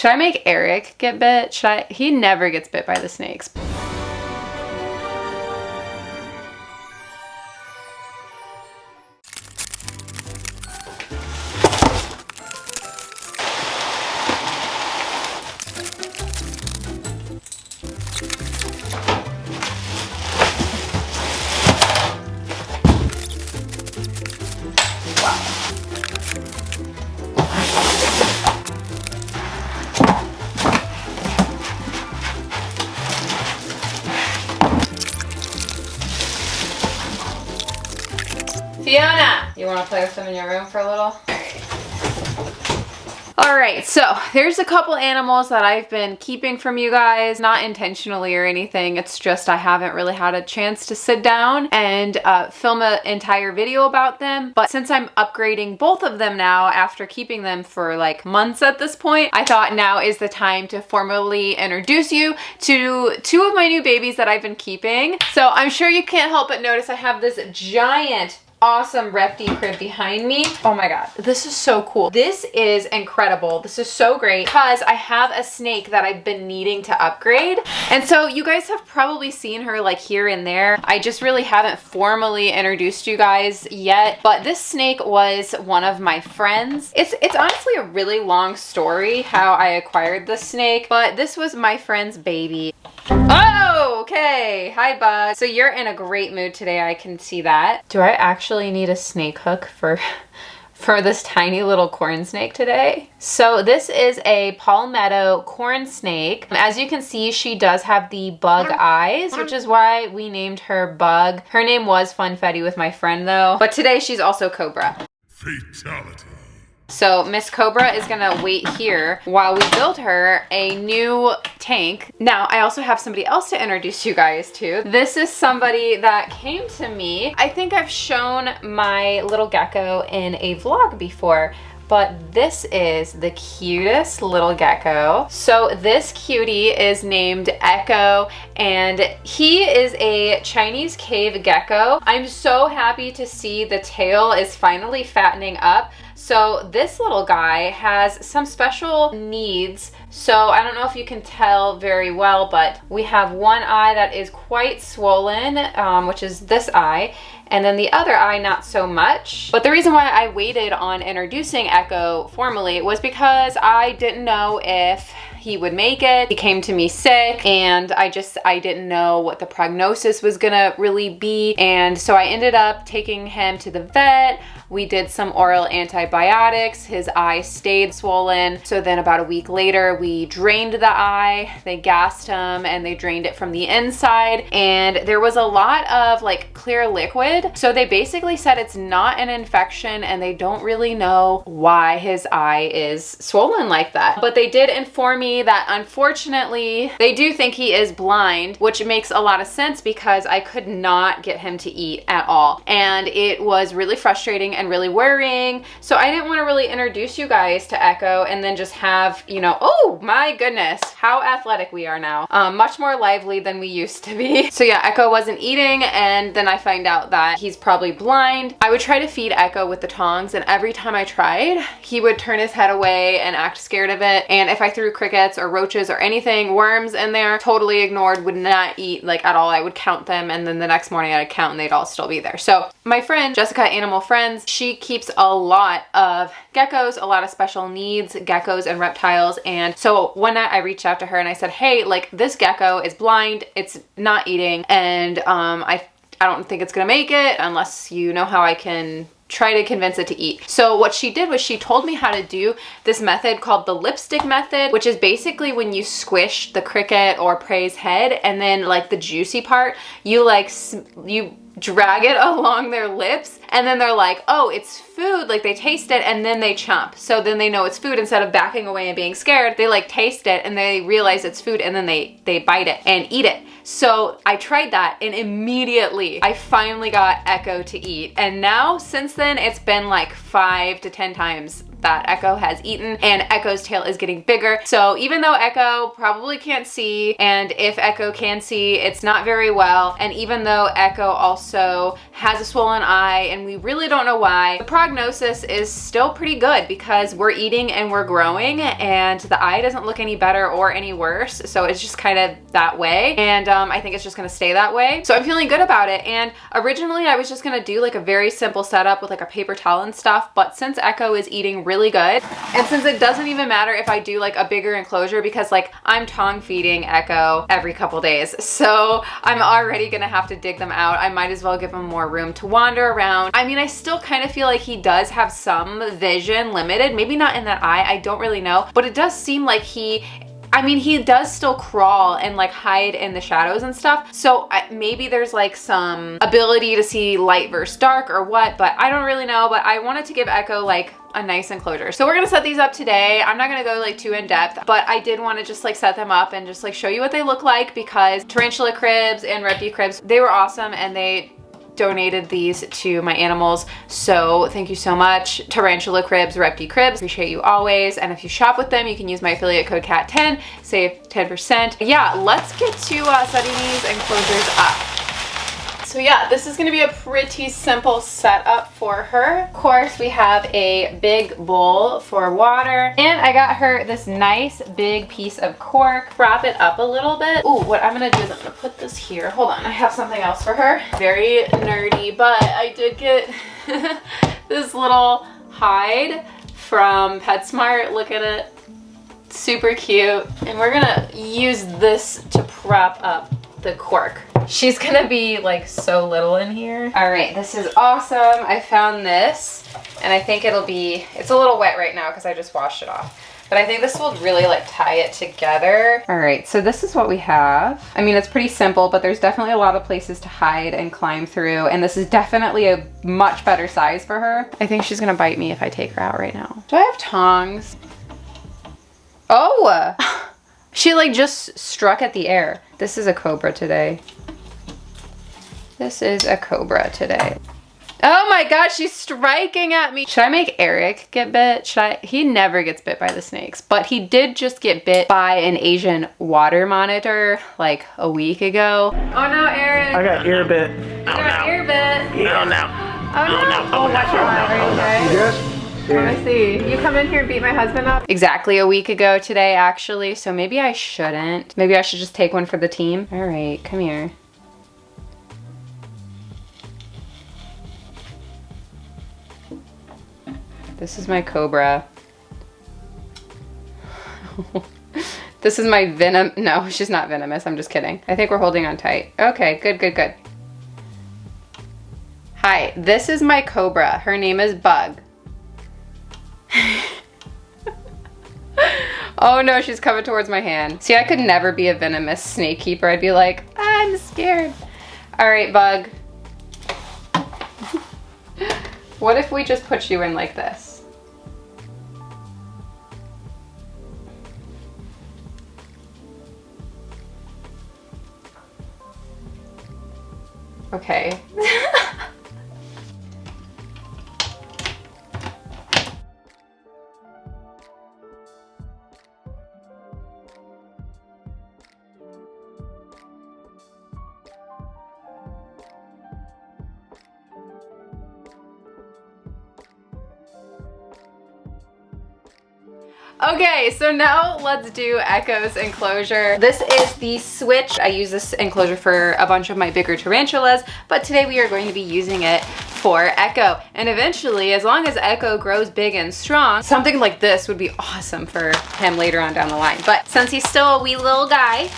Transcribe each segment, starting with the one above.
Should I make Eric get bit? Should I? He never gets bit by the snakes. Fiona, you want to play with them in your room for a little? Alright, so there's a couple animals that I've been keeping from you guys, not intentionally or anything. It's just I haven't really had a chance to sit down and film an entire video about them. But since I'm upgrading both of them now after keeping them for like months at this point, I thought now is the time to formally introduce you to two of my new babies that I've been keeping. So I'm sure you can't help but notice I have this giant awesome repti crib behind me. Oh my god, this is so cool. This is incredible. This is so great because I have a snake that I've been needing to upgrade. And so you guys have probably seen her like here and there. I just really haven't formally introduced you guys yet, but this snake was one of my friends. It's honestly a really long story how I acquired this snake, but this was my friend's baby. Oh, okay. Hi, Bug. So you're in a great mood today. I can see that. Do I actually need a snake hook for this tiny little corn snake today? So this is a palmetto corn snake. As you can see, she does have the bug eyes, which is why we named her Bug. Her name was Funfetti with my friend though, but today she's also Cobra. Fatality. So Miss Cobra is gonna wait here while we build her a new tank. Now, I also have somebody else to introduce you guys to. This is somebody that came to me. I think I've shown my little gecko in a vlog before, but this is the cutest little gecko. So this cutie is named Echo, and he is a Chinese cave gecko. I'm so happy to see the tail is finally fattening up. So this little guy has some special needs. So I don't know if you can tell very well, but we have one eye that is quite swollen, which is this eye, and then the other eye not so much. But the reason why I waited on introducing Echo formally was because I didn't know if he would make it. He came to me sick, and I didn't know what the prognosis was gonna really be. And so I ended up taking him to the vet. We did some oral antibiotics. His eye stayed swollen. So then about a week later, we drained the eye. They gassed him and they drained it from the inside. And there was a lot of like clear liquid. So they basically said it's not an infection and they don't really know why his eye is swollen like that. But they did inform me that unfortunately, they do think he is blind, which makes a lot of sense because I could not get him to eat at all. And it was really frustrating and really worrying. So I didn't want to really introduce you guys to Echo and then just have, you know, oh my goodness, how athletic we are now. Much more lively than we used to be. So yeah, Echo wasn't eating, and then I find out that he's probably blind. I would try to feed Echo with the tongs, and every time I tried, he would turn his head away and act scared of it. And if I threw crickets or roaches or anything, worms in there, totally ignored, would not eat like at all. I would count them, and then the next morning I'd count and they'd all still be there. So my friend, Jessica Animal Friends, she keeps a lot of geckos, a lot of special needs geckos and reptiles. And so one night I reached out to her and I said, hey, like this gecko is blind, it's not eating, and I don't think it's gonna make it unless you know how I can try to convince it to eat. So what she did was she told me how to do this method called the lipstick method, which is basically when you squish the cricket or prey's head, and then like the juicy part, you drag it along their lips, and then they're like, oh, it's food, like they taste it and then they chomp. So then they know it's food. Instead of backing away and being scared, they like taste it and they realize it's food, and then they bite it and eat it. So I tried that, and immediately I finally got Echo to eat. And now since then it's been like 5 to 10 times that Echo has eaten, and Echo's tail is getting bigger. So even though Echo probably can't see, and if Echo can see, it's not very well, and even though Echo also has a swollen eye and we really don't know why, the prognosis is still pretty good because we're eating and we're growing, and the eye doesn't look any better or any worse. So it's just kind of that way, and I think it's just gonna stay that way. So I'm feeling good about it. And originally I was just gonna do like a very simple setup with like a paper towel and stuff, but since Echo is eating really good, and since it doesn't even matter if I do like a bigger enclosure, because like I'm tongue feeding Echo every couple days, so I'm already gonna have to dig them out. I might as well give him more room to wander around. I mean, I still kind of feel like he does have some vision limited, maybe not in that eye, I don't really know, but it does seem like he does still crawl and like hide in the shadows and stuff. So maybe there's like some ability to see light versus dark or what, but I don't really know. But I wanted to give Echo like a nice enclosure. So we're gonna set these up today. I'm not gonna go like too in depth, but I did want to just like set them up and just like show you what they look like, because Tarantula cribs and Repti cribs, they were awesome, and they donated these to my animals. So thank you so much, Tarantula cribs, Repti cribs. Appreciate you always. And if you shop with them, you can use my affiliate code CAT10, save 10%. Yeah, let's get to setting these enclosures up. So yeah, this is gonna be a pretty simple setup for her. Of course, we have a big bowl for water, and I got her this nice big piece of cork. Wrap it up a little bit. Ooh, what I'm gonna do is I'm gonna put this here. Hold on, I have something else for her. Very nerdy, but I did get this little hide from PetSmart. Look at it, super cute. And we're gonna use this to prop up the cork. She's gonna be like so little in here. All right, this is awesome. I found this, and I think it's a little wet right now because I just washed it off, but I think this will really like tie it together. All right, so this is what we have. I mean, it's pretty simple, but there's definitely a lot of places to hide and climb through, and this is definitely a much better size for her. I think she's gonna bite me if I take her out right now. Do I have tongs? Oh! She like just struck at the air. This is a cobra today. This is a cobra today. Oh my God, she's striking at me. Should I make Eric get bit? He never gets bit by the snakes, but he did just get bit by an Asian water monitor like a week ago. Oh no, Eric. I got ear bit. You got ear bit. Yeah. Oh no. Oh, watch your eye. Are you okay? Yes. Let me see. You come in here and beat my husband up? Exactly a week ago today, actually. So maybe I shouldn't. Maybe I should just take one for the team. All right, come here. This is my cobra. This is my venom. No, she's not venomous. I'm just kidding. I think we're holding on tight. Okay, good, good, good. Hi, this is my cobra. Her name is Bug. Oh no, she's coming towards my hand. See, I could never be a venomous snake keeper. I'd be like, I'm scared. All right, Bug. What if we just put you in like this? Okay. Okay, so now let's do Echo's enclosure. This is the switch. I use this enclosure for a bunch of my bigger tarantulas, but today we are going to be using it for Echo. And eventually, as long as Echo grows big and strong, something like this would be awesome for him later on down the line. But since he's still a wee little guy,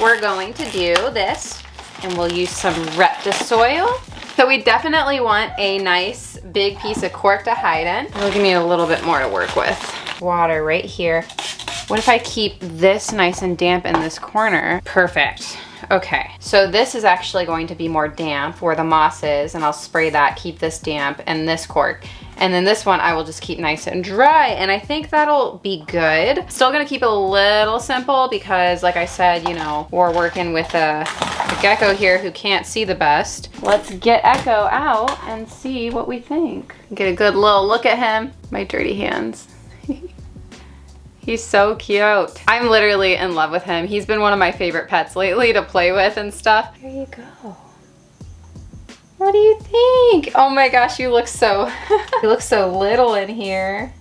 we're going to do this, and we'll use some Repti soil. So we definitely want a nice big piece of cork to hide in. It'll give me a little bit more to work with. Water right here. What if I keep this nice and damp in this corner? Perfect. Okay, so this is actually going to be more damp where the moss is, and I'll spray that, keep this damp, and this cork. And then this one I will just keep nice and dry, and I think that'll be good. Still gonna keep it a little simple because like I said, you know, we're working with a gecko here who can't see the best. Let's get Echo out and see what we think. Get a good little look at him. My dirty hands. He's so cute. I'm literally in love with him. He's been one of my favorite pets lately to play with and stuff. Here you go. What do you think? Oh my gosh, you look so, you look so little in here.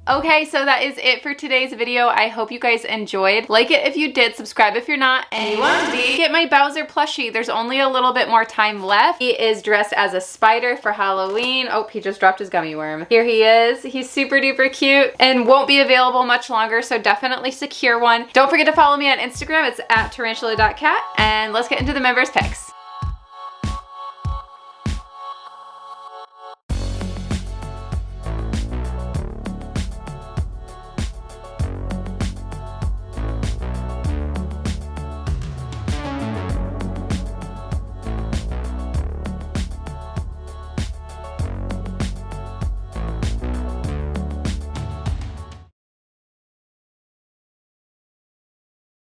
Okay, so that is it for today's video. I hope you guys enjoyed. Like it if you did, subscribe if you're not, and you want to be. Get my Bowser plushie. There's only a little bit more time left. He is dressed as a spider for Halloween. Oh, he just dropped his gummy worm. Here he is. He's super duper cute and won't be available much longer, so definitely secure one. Don't forget to follow me on Instagram. It's at Tarantula.Kat, and let's get into the members picks.